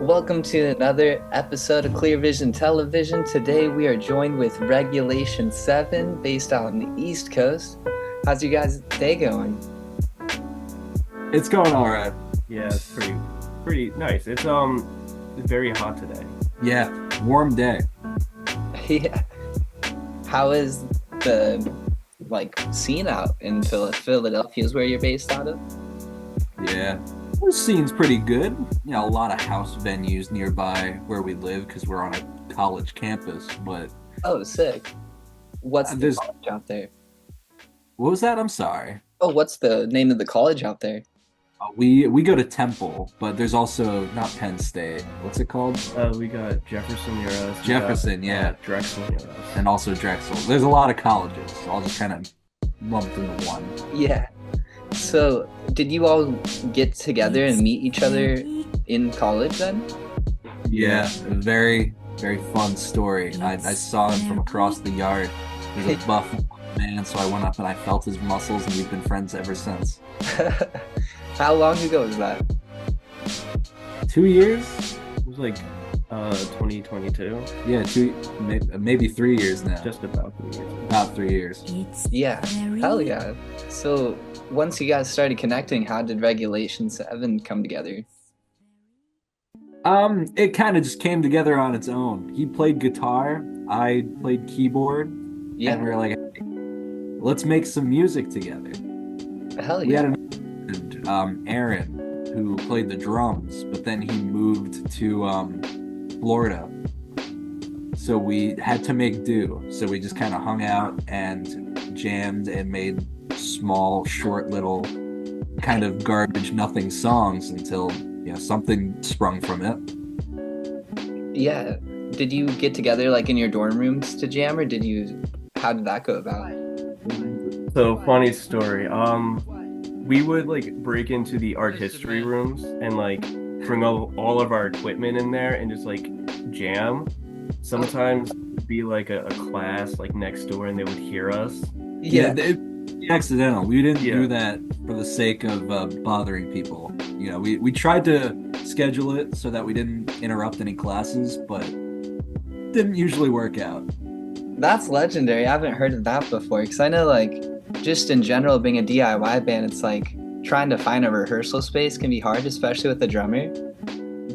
Welcome to another episode of Clear Vision Television. Today we are joined with Regulation 7 based out on the East Coast. How's you guys' day going? It's going all right. Yeah, it's pretty nice. It's very hot today. Yeah, warm day. Yeah. How is the scene out in Philadelphia is where you're based out of? Yeah, the scene's pretty good. You know, a lot of house venues nearby where we live because we're on a college campus. But Oh, sick. What's the there's college out there? what was that? I'm sorry. Oh, what's the name of the college out there? We go to Temple, but there's also not Penn State. What's it called? We got Jefferson near us. We Jefferson, got, yeah, Drexel near us. and also Drexel. There's a lot of colleges, so I'll just kind of lump them into one. Yeah. So, did you all get together and meet each other in college then? Yeah, a very, very fun story. I saw him from across the yard. He's a buff man, so I went up and I felt his muscles, and we've been friends ever since. How long ago was that? 2 years? It was like 2022. Yeah, maybe 3 years now. Just about 3 years. About 3 years. Yeah, hell yeah. So, once you guys started connecting, how did Regulation 7 come together? It kind of just came together on its own. He played guitar, I played keyboard, and we Yeah, were like, hey, let's make some music together. hell We had yeah. Aaron, who played the drums, but then he moved to Florida. So we had to make do. So we just kind of hung out and jammed and made small, short, little kind of garbage, nothing songs until something sprung from it. Yeah. Did you get together like in your dorm rooms to jam, or how did that go about? So funny story. We would like break into the art history rooms and like bring all of our equipment in there and just like jam. Sometimes it'd be like a class like next door and they would hear us. Yeah. It'd be accidental. We didn't Yeah. do that for the sake of bothering people. We tried to schedule it so that we didn't interrupt any classes, but didn't usually work out. That's legendary. I haven't heard of that before, because I know just in general being a DIY band, it's like trying to find a rehearsal space can be hard, especially with the drummer.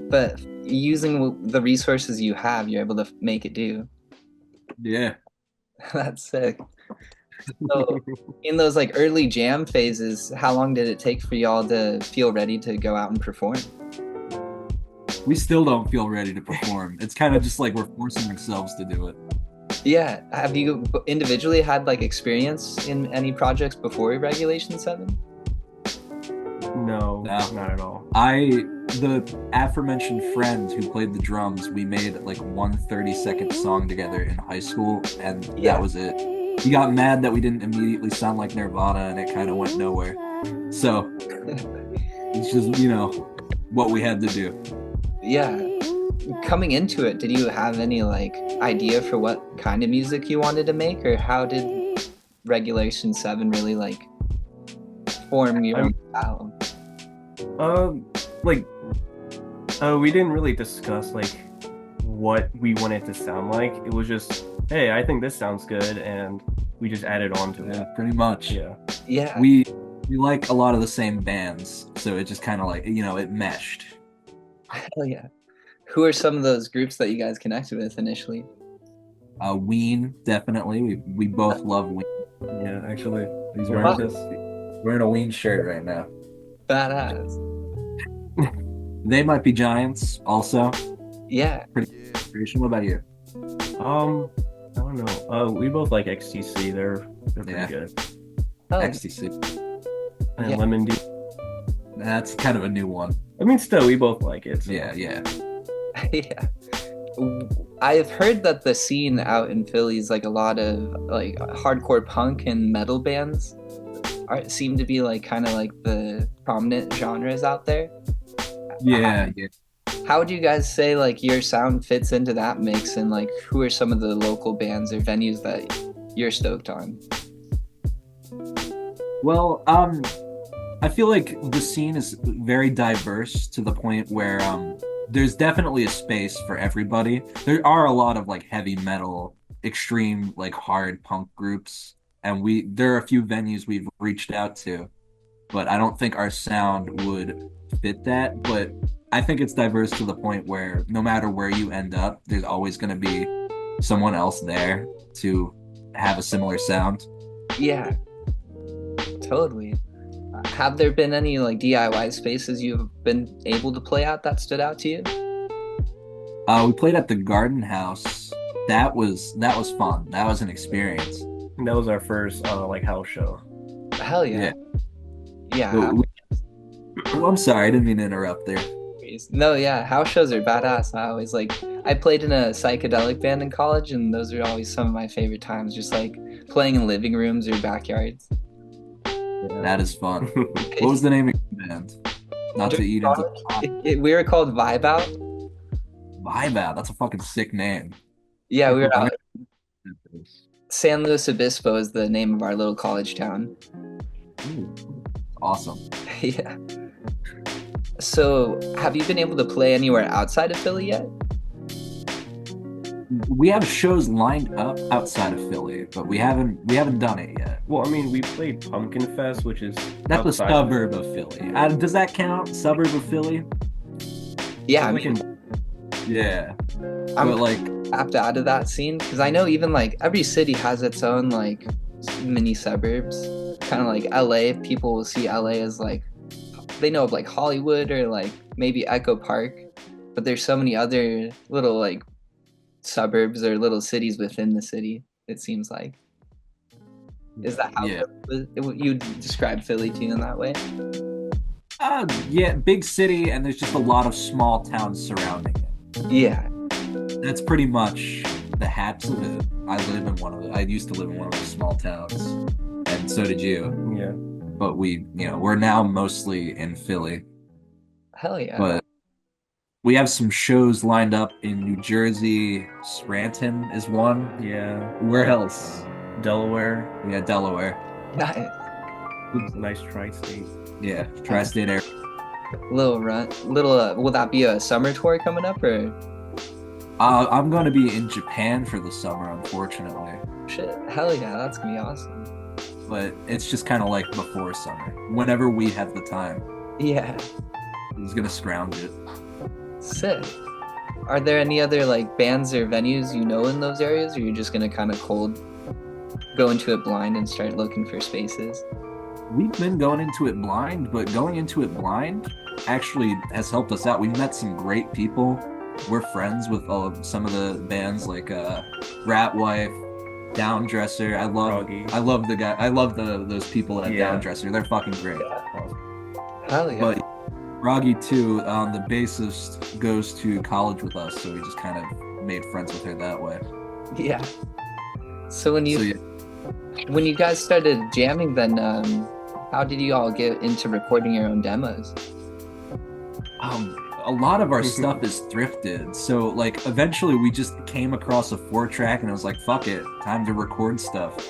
But using the resources you have, you're able to make it do. Yeah. That's sick. So in those early jam phases, how long did it take for y'all to feel ready to go out and perform? We still don't feel ready to perform. It's kind of just like we're forcing ourselves to do it. Yeah. Have you individually had experience in any projects before Regulation 7? No, No. not at all. The aforementioned friend who played the drums, we made like one 30-second song together in high school, and Yeah. that was it. He got mad that we didn't immediately sound like Nirvana, and it kind of went nowhere. So it's just, what we had to do. Yeah. Coming into it, did you have any idea for what kind of music you wanted to make, or how did Regulation 7 really form your own style? We didn't really discuss what we wanted to sound like. It was just, hey, I think this sounds good, and we just added on to Yeah, it. pretty much. Yeah. Yeah. We like a lot of the same bands, so it just kind of it meshed. Hell yeah. Who are some of those groups that you guys connected with initially? Ween, definitely. We both love Ween. Yeah, actually, He's Wow. wearing a Ween shirt right now. Badass. They might be Giants also. Yeah. Pretty sure. What about you? I don't know. We both like XTC. They're pretty Yeah. good. Oh, XTC. And Yeah. Lemon D. That's kind of a new one. I mean, still, we both like it. So. Yeah. yeah. I've heard that the scene out in Philly is a lot of hardcore punk and metal bands seem to be kind of the prominent genres out there. Yeah. How would you guys say your sound fits into that mix, and who are some of the local bands or venues that you're stoked on? Well, I feel like the scene is very diverse to the point where there's definitely a space for everybody. There are a lot of like heavy metal, extreme like hard punk groups, and there are a few venues we've reached out to, but I don't think our sound would fit that. But I think it's diverse to the point where no matter where you end up, there's always going to be someone else there to have a similar sound. Yeah, totally. Have there been any like DIY spaces you've been able to play at that stood out to you? We played at the Garden House. That was fun. That was an experience. And that was our first like house show. Hell yeah. Yeah. Oh, I'm sorry, I didn't mean to interrupt there. No, yeah, house shows are badass. I played in a psychedelic band in college, and those are always some of my favorite times, just like playing in living rooms or backyards. Yeah. That is fun. What was the name of your band? Not to eat into we were called Vibe Out. Vibe Out. That's a fucking sick name. Yeah, we were out. San Luis Obispo is the name of our little college town. Ooh, awesome. Yeah. So, have you been able to play anywhere outside of Philly yet? We have shows lined up outside of Philly, but we haven't done it yet. Well, I mean, we played Pumpkin Fest, which is that's a suburb of Philly. Does that count? Suburb of Philly? Yeah, I mean, yeah. I'm but like tapped out of that scene because I know even like every city has its own like mini suburbs. Kind of like LA, people will see LA as like they know of like Hollywood or like maybe Echo Park, but there's so many other little like suburbs or little cities within the city, it seems like. Is that how you describe Philly to you in that way? Yeah, big city, and there's just a lot of small towns surrounding it. Yeah. That's pretty much the hats of it. I used to live in one of those small towns, and so did you. Yeah. But we're now mostly in Philly. Hell yeah. But we have some shows lined up in New Jersey. Scranton is one. Yeah. Where else? Delaware. Yeah, Delaware. Nice tri-state. Yeah, tri-state area. Little run. Will that be a summer tour coming up or? I'm going to be in Japan for the summer, unfortunately. Shit. Hell yeah, that's gonna be awesome. But it's just kind of like before summer. Whenever we have the time. Yeah. He's gonna scrounge it. Sick. Are there any other like bands or venues you know in those areas, or you're just gonna kind of cold go into it blind and start looking for spaces? We've been going into it blind, but going into it blind actually has helped us out. We've met some great people. We're friends with some of the bands like Rat Wife, Downdresser. I love the guy. I love those people at Downdresser. They're fucking great. Hell yeah. But Roggy too, the bassist goes to college with us, so we just kind of made friends with her that way. Yeah. So when you guys started jamming, then how did you all get into recording your own demos? A lot of our stuff is thrifted, so like eventually we just came across a 4-track and I was like, fuck it, time to record stuff.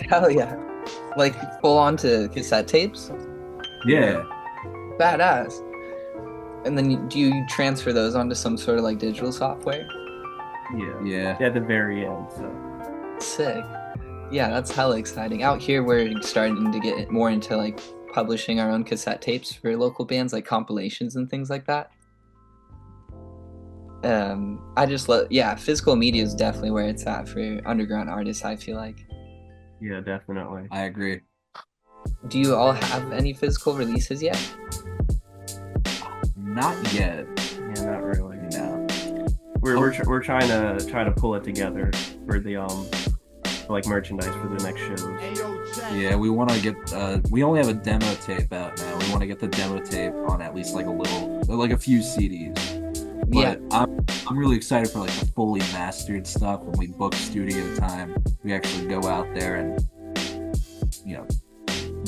Hell yeah. Like full on to cassette tapes? Yeah. Badass. And then do you transfer those onto some sort of like digital software? Yeah. At the very end, so. Sick. Yeah, that's hella exciting. Out here, we're starting to get more into like publishing our own cassette tapes for local bands, like compilations and things like that. I just love, physical media is definitely where it's at for underground artists, I feel like. Yeah, definitely. I agree. Do you all have any physical releases yet? Not yet. Yeah, not really. No. We're trying to pull it together for the like merchandise for the next shows. Yeah, we want to get. We only have a demo tape out now. We want to get the demo tape on at least like a few CDs. But yeah. I'm really excited for like the fully mastered stuff. When we book studio time, we actually go out there and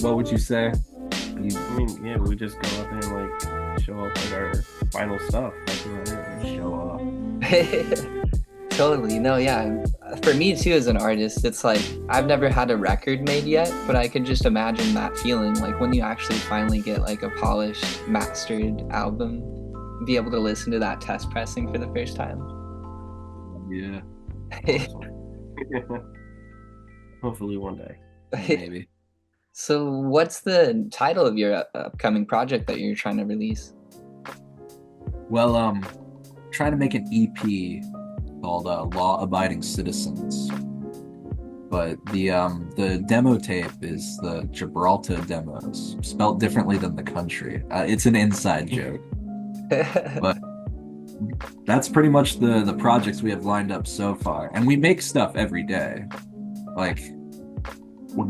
what would you say? I mean, yeah, we just go out there and like show off like our final stuff. That's what it is. Show off. Totally. No, yeah. For me too, as an artist, it's like I've never had a record made yet, but I could just imagine that feeling, like when you actually finally get like a polished, mastered album be able to listen to that test pressing for the first time. Yeah, Hopefully one day. maybe. So what's the title of your upcoming project that you're trying to release? Well, trying to make an EP called Law Abiding Citizens. But the demo tape is the Gibraltar demos, spelled differently than the country. It's an inside joke. But that's pretty much the projects we have lined up so far. And we make stuff every day. Like,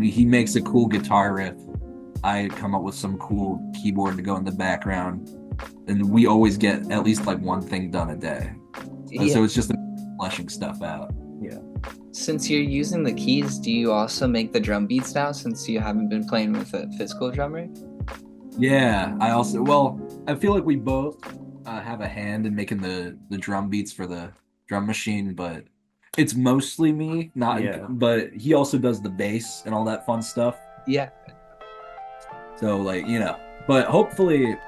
he makes a cool guitar riff, I come up with some cool keyboard to go in the background, and we always get at least like one thing done a day. Yeah. So it's just fleshing stuff out. Yeah. Since you're using the keys, do you also make the drum beats now since you haven't been playing with a physical drummer? Yeah, I feel like we both have a hand in making the drum beats for the drum machine, but it's mostly me, but he also does the bass and all that fun stuff. Yeah. So like, but hopefully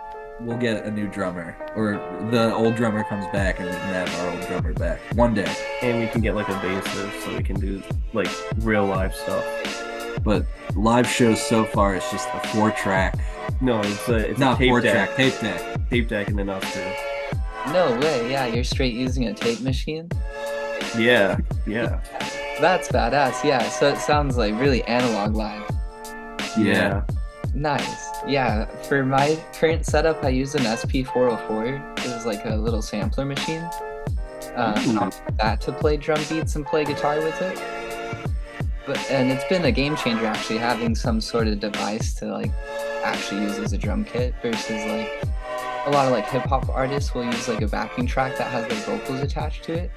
we'll get a new drummer, or the old drummer comes back and we can have our old drummer back one day. And we can get like a bassist so we can do like real live stuff. But live shows so far, it's just a 4-track. No, it's not a tape 4-track, deck. tape deck. Tape deck and then us too. No way. Yeah, you're straight using a tape machine? Yeah. That's badass. Yeah, so it sounds like really analog live. Yeah. Nice. Yeah, for my current setup, I use an SP404. It is like a little sampler machine. And I'll use that to play drum beats and play guitar with it. And it's been a game changer actually having some sort of device to like actually use as a drum kit versus like a lot of like hip hop artists will use like a backing track that has their vocals attached to it.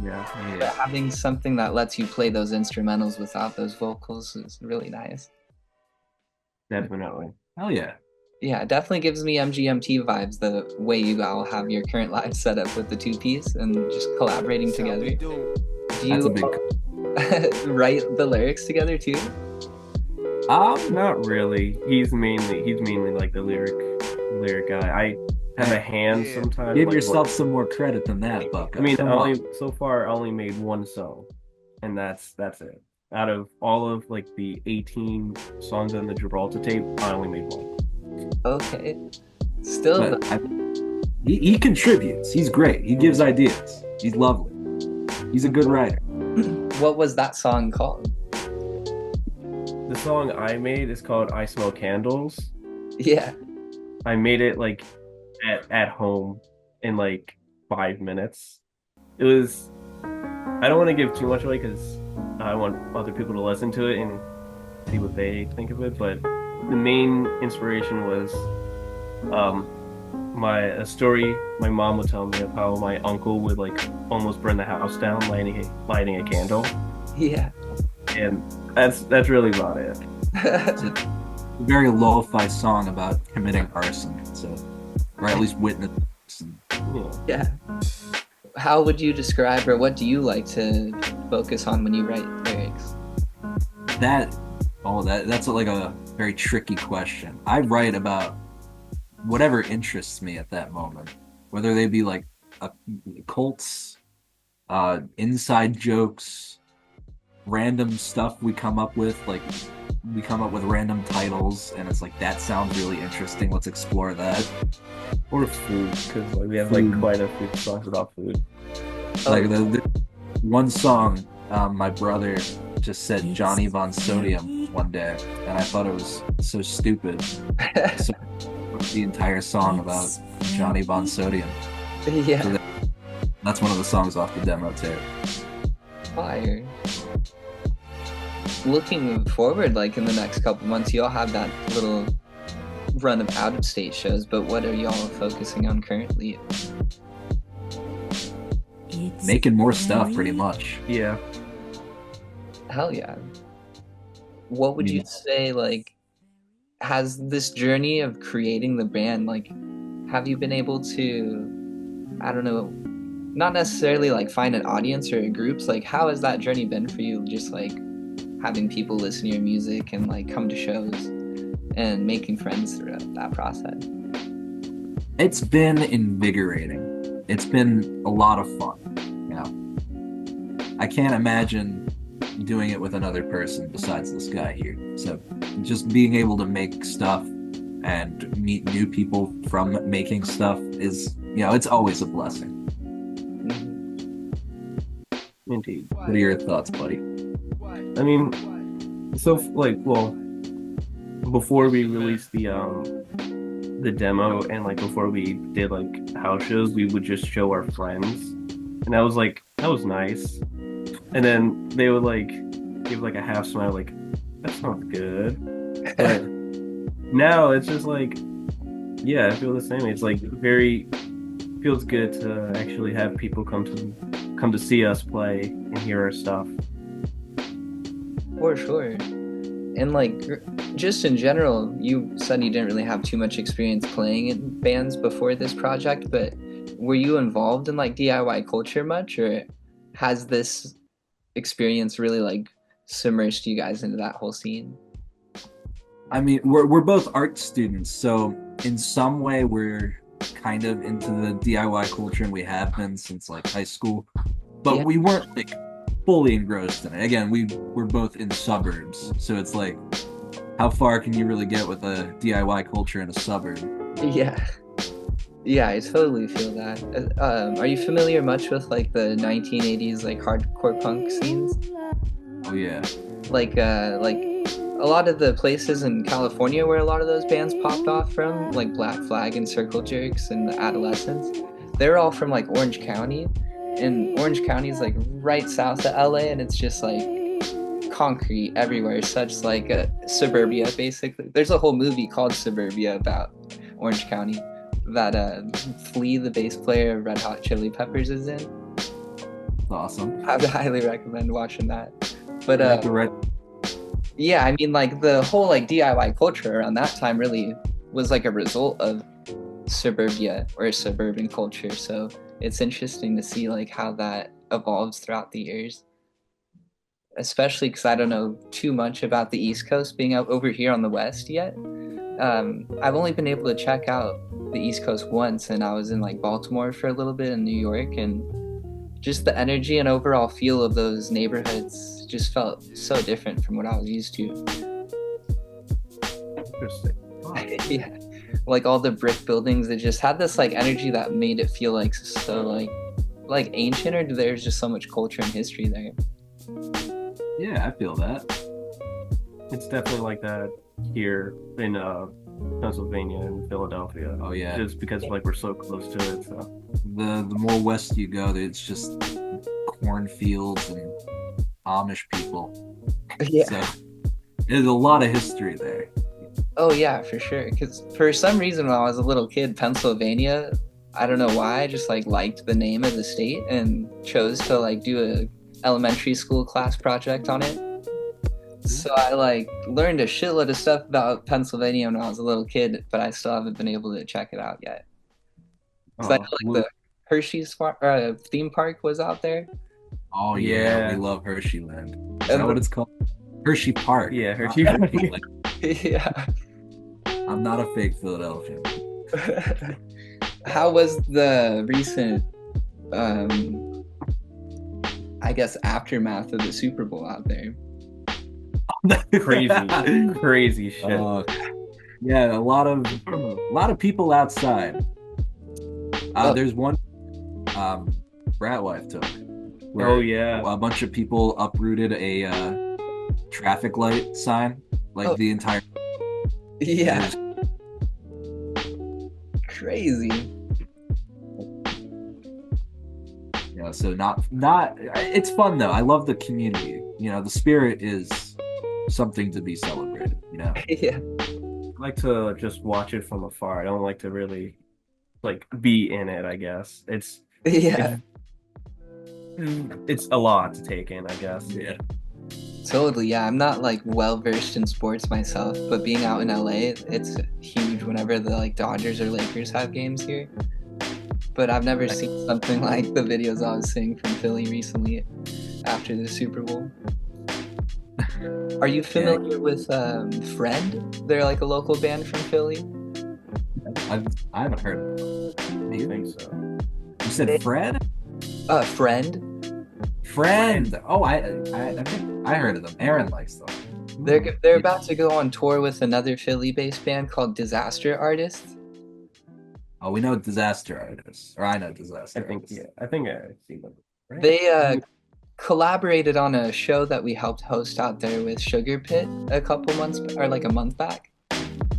Yeah. But having something that lets you play those instrumentals without those vocals is really nice. Definitely. Hell yeah. Yeah, it definitely gives me MGMT vibes the way you all have your current live setup with the two-piece and just collaborating together. Do That's a big... write the lyrics together too? Not really. He's mainly like the lyric guy. I have a hand sometimes. Give yourself some more credit than that, Buck. I mean, so far I only made one song, and that's it. Out of all of like the 18 songs on the Gibraltar tape, I only made one. Okay. Still, he contributes. He's great. He gives ideas. He's lovely. He's a good writer. What was that song called? The song I made is called "I Smell Candles." Yeah. I made it like at home in like 5 minutes. It was. I don't want to give too much away because I want other people to listen to it and see what they think of it. But the main inspiration was a story my mom would tell me of how my uncle would like almost burn the house down lighting a candle. Yeah. And that's really about it. It's a very lo-fi song about committing arson, or at least witness arson. Yeah. How would you describe, or what do you like to focus on when you write lyrics? That's like a very tricky question. I write about whatever interests me at that moment, whether they be like cults, inside jokes, random stuff we come up with. Like we come up with random titles, and it's like that sounds really interesting. Let's explore that. Or food, because like we have like quite a few songs about food. Like the one song, my brother just said Johnny Von Sodium one day, and I thought it was so stupid. So the entire song about Johnny Von Sodium. Yeah. So that's one of the songs off the demo tape. Fire. Looking forward, like in the next couple months, y'all have that little run of out-of-state shows, but what are y'all focusing on currently? Making more stuff, pretty much. Yeah. Hell yeah. What would you say, like, has this journey of creating the band, like, have you been able to, I don't know, not necessarily like find an audience or groups, like how has that journey been for you, just like having people listen to your music and like come to shows and making friends throughout that process? It's been invigorating. It's been a lot of fun. You know, I can't imagine doing it with another person besides this guy here. So just being able to make stuff and meet new people from making stuff is, it's always a blessing. Indeed. What are your thoughts, buddy? I mean, so like, well, before we released the demo and like before we did like house shows, we would just show our friends, and that was nice. And then they would like give like a half smile, like that sounds good. But now it's just like, yeah, I feel the same. It's like feels good to actually have people come to see us play and hear our stuff. For sure. And like, just in general, you said you didn't really have too much experience playing in bands before this project, but were you involved in like DIY culture much, or has this experience really like submerged you guys into that whole scene? I mean, we're both art students, so in some way we're kind of into the DIY culture, and we have been since like high school, but we weren't like fully engrossed in it. Again, we're both in suburbs, so it's like, how far can you really get with a DIY culture in a suburb? Yeah, I totally feel that. Are you familiar much with like the 1980s like hardcore punk scenes? Oh yeah. Like a lot of the places in California where a lot of those bands popped off from, like Black Flag and Circle Jerks and the Adolescents, they're all from like Orange County. And Orange County is like right south of LA, and it's just like concrete everywhere, such like a suburbia basically. There's a whole movie called Suburbia about Orange County that Flea, the bass player of Red Hot Chili Peppers, is in. Awesome. I would highly recommend watching that. But yeah, I mean, like the whole like DIY culture around that time really was like a result of suburbia or suburban culture. So it's interesting to see like how that evolves throughout the years, especially because I don't know too much about the East Coast being out over here on the West yet. I've only been able to check out the East Coast once, and I was in like Baltimore for a little bit in New York, and just the energy and overall feel of those neighborhoods just felt so different from what I was used to. Interesting. Yeah, like all the brick buildings, it just had this like energy that made it feel like so like ancient, or there's just so much culture and history there. Yeah, I feel that. It's definitely like that here in Pennsylvania and Philadelphia. Oh yeah. Just because like we're so close to it. So the more west you go, it's just cornfields and Amish people. Yeah. So there's a lot of history there. Oh yeah, for sure. Because for some reason when I was a little kid, Pennsylvania, I don't know why, I just like liked the name of the state and chose to like do a elementary school class project on it. So I like learned a shitload of stuff about Pennsylvania when I was a little kid, but I still haven't been able to check it out yet. Because I know like the Hershey's theme park was out there. Oh yeah, we love Hersheyland. Is that what it's called? Hershey Park. Yeah, Hershey Park. Yeah. I'm not a fake Philadelphian. How was the recent, I guess, aftermath of the Super Bowl out there? crazy shit. Yeah, a lot of people outside. There's one Bratwife took. Oh yeah, a bunch of people uprooted a traffic light sign, like the entire. Yeah. Crazy. Yeah, so not. It's fun though. I love the community. The spirit is something to be celebrated. Yeah. I like to just watch it from afar. I don't like to really like be in it. I guess it's a lot to take in. I guess. Yeah. Totally, yeah. I'm not like well versed in sports myself, but being out in LA, it's huge whenever the like Dodgers or Lakers have games here. But I've never seen something like the videos I was seeing from Philly recently after the Super Bowl. Are you familiar with Friend? They're like a local band from Philly. I haven't heard of them. I think so. You said Fred? Friend. Friend. Oh, I think I heard of them. Aaron likes them. They're Yeah. about to go on tour with another Philly-based band called Disaster Artists. Oh, we know Disaster Artists, or I know Disaster I think Artists. yeah. I think I've seen them. Right? They collaborated on a show that we helped host out there with Sugar Pit a couple months or like a month back.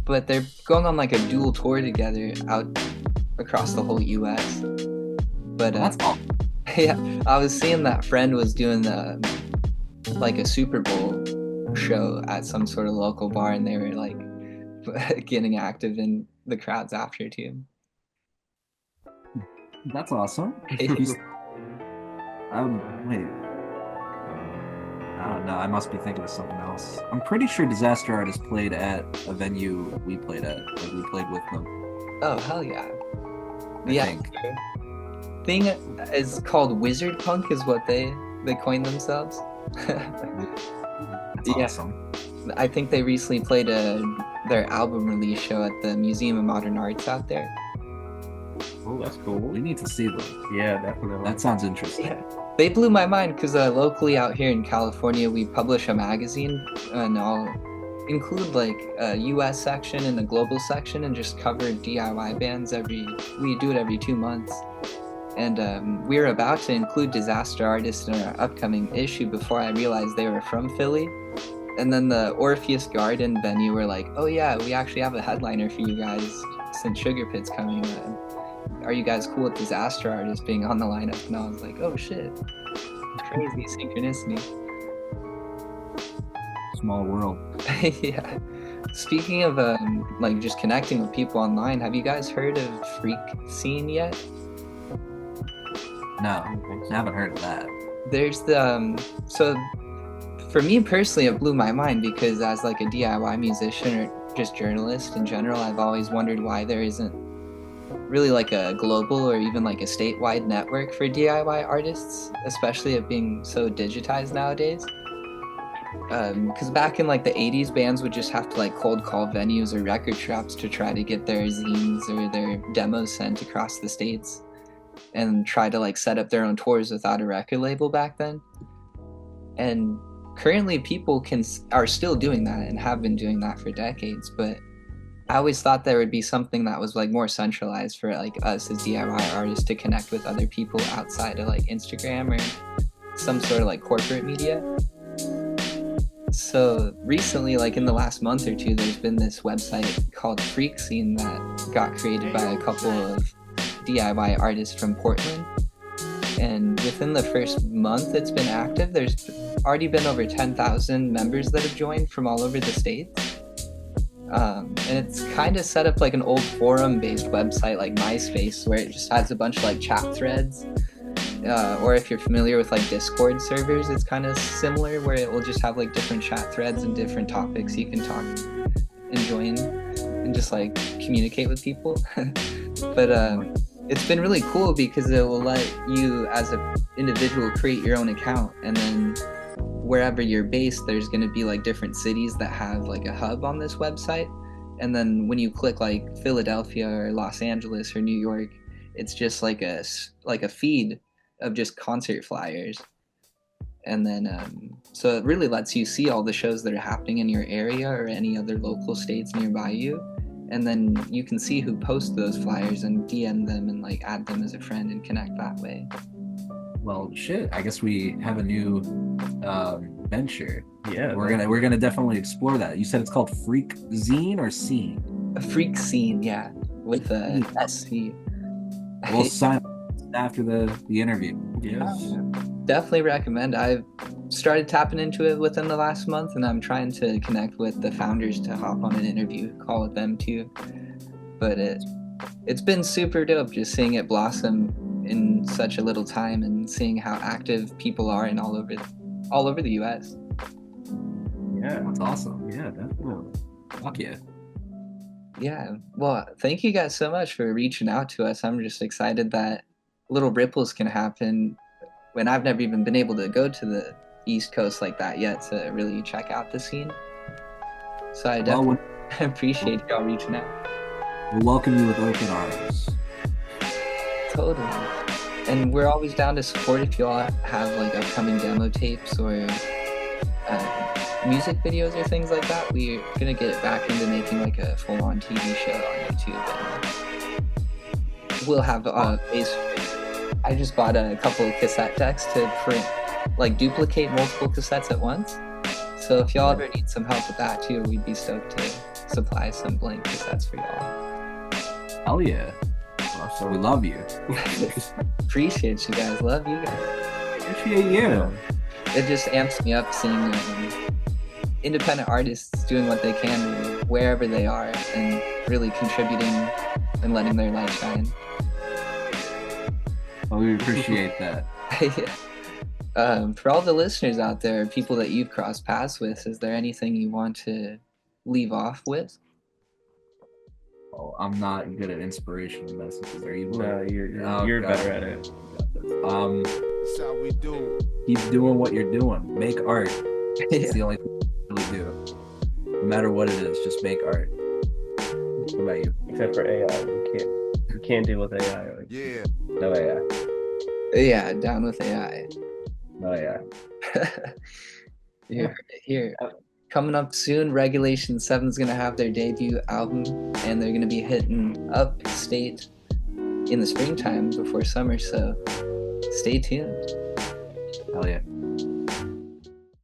But they're going on like a dual tour together out across the whole US. But Well, that's all. yeah, I was seeing that Friend was doing like a Super Bowl show at some sort of local bar, and they were like getting active in the crowds after too. That's awesome. Wait. I don't know. I must be thinking of something else. I'm pretty sure Disaster Artists played at a venue we played at. Like we played with them. Oh hell yeah! I think. Thing is called Wizard Punk, is what they coined themselves. That's Yeah. awesome. I think they recently played their album release show at the Museum of Modern Arts out there. Oh, that's cool. We need to see them. Yeah, definitely. That sounds interesting. Yeah, they blew my mind because locally out here in California, we publish a magazine, and I'll include like a US section and a global section, and just cover DIY bands we do it every 2 months. And we're about to include Disaster Artists in our upcoming issue before I realized they were from Philly. And then the Orpheus Garden venue were like, oh yeah, we actually have a headliner for you guys since Sugar Pit's coming. Are you guys cool with Disaster Artists being on the lineup? And I was like, oh shit, crazy synchronicity. Small world. Yeah. Speaking of like just connecting with people online, have you guys heard of Freak Scene yet? No, I don't think I so. haven't heard of that. There's the so for me personally, it blew my mind because as like a DIY musician or just journalist in general, I've always wondered why there isn't really like a global or even like a statewide network for DIY artists, especially it being so digitized nowadays. Because back in like the 80s, bands would just have to like cold call venues or record shops to try to get their zines or their demos sent across the states, and try to like set up their own tours without a record label back then. And currently people are still doing that and have been doing that for decades, but I always thought there would be something that was like more centralized for like us as DIY artists to connect with other people outside of like Instagram or some sort of like corporate media. So recently, like in the last month or two, there's been this website called Freak Scene that got created by a couple of DIY artists from Portland. And within the first month it's been active, there's already been over 10,000 members that have joined from all over the states. And it's kind of set up like an old forum-based website like MySpace, where it just has a bunch of like chat threads. Or if you're familiar with like Discord servers, it's kind of similar, where it will just have like different chat threads and different topics you can talk and join and just like communicate with people. But it's been really cool because it will let you as an individual create your own account, and then wherever you're based, there's going to be like different cities that have like a hub on this website. And then when you click like Philadelphia or Los Angeles or New York, it's just like a feed of just concert flyers. And then so it really lets you see all the shows that are happening in your area or any other local states nearby you. And then you can see who posts those flyers and DM them and like add them as a friend and connect that way. Well, shit. I guess we have a new venture. Yeah, We're gonna definitely explore that. You said it's called Freak Zine or Scene? A Freak Scene, yeah, with a SC. We'll sign up after the interview. Yes. Definitely recommend. I've started tapping into it within the last month, and I'm trying to connect with the founders to hop on an interview call with them too. But it's been super dope just seeing it blossom in such a little time and seeing how active people are in all over the US. Yeah. That's awesome. Yeah, definitely. Fuck yeah. Yeah. Well, thank you guys so much for reaching out to us. I'm just excited that little ripples can happen when I've never even been able to go to the East Coast like that yet to really check out the scene. So I definitely appreciate y'all reaching out. We'll welcome you with open arms. Totally. And we're always down to support if y'all have like upcoming demo tapes or music videos or things like that. We're gonna get back into making like a full-on TV show on YouTube. And we'll have I just bought a couple of cassette decks to print, like duplicate multiple cassettes at once. So if y'all ever need some help with that too, we'd be stoked to supply some blank cassettes for y'all. Hell yeah. Awesome. We love you. Appreciate you guys. Love you guys. Appreciate you. It just amps me up seeing independent artists doing what they can wherever they are and really contributing and letting their light shine. Well, we appreciate that. For all the listeners out there, people that you've crossed paths with, is there anything you want to leave off with? Oh, I'm not good at inspirational messages. Are you? No, you're better at it. That's how we do. Keep doing what you're doing. Make art. It's Yeah. the only thing you really do. No matter what it is, just make art. What about you? Except for AI, you can't deal with AI. Like, Yeah. No AI. Yeah, down with AI. No AI. You heard it here. Coming up soon, Regulation 7 is going to have their debut album, and they're going to be hitting upstate in the springtime before summer, so stay tuned. Hell yeah.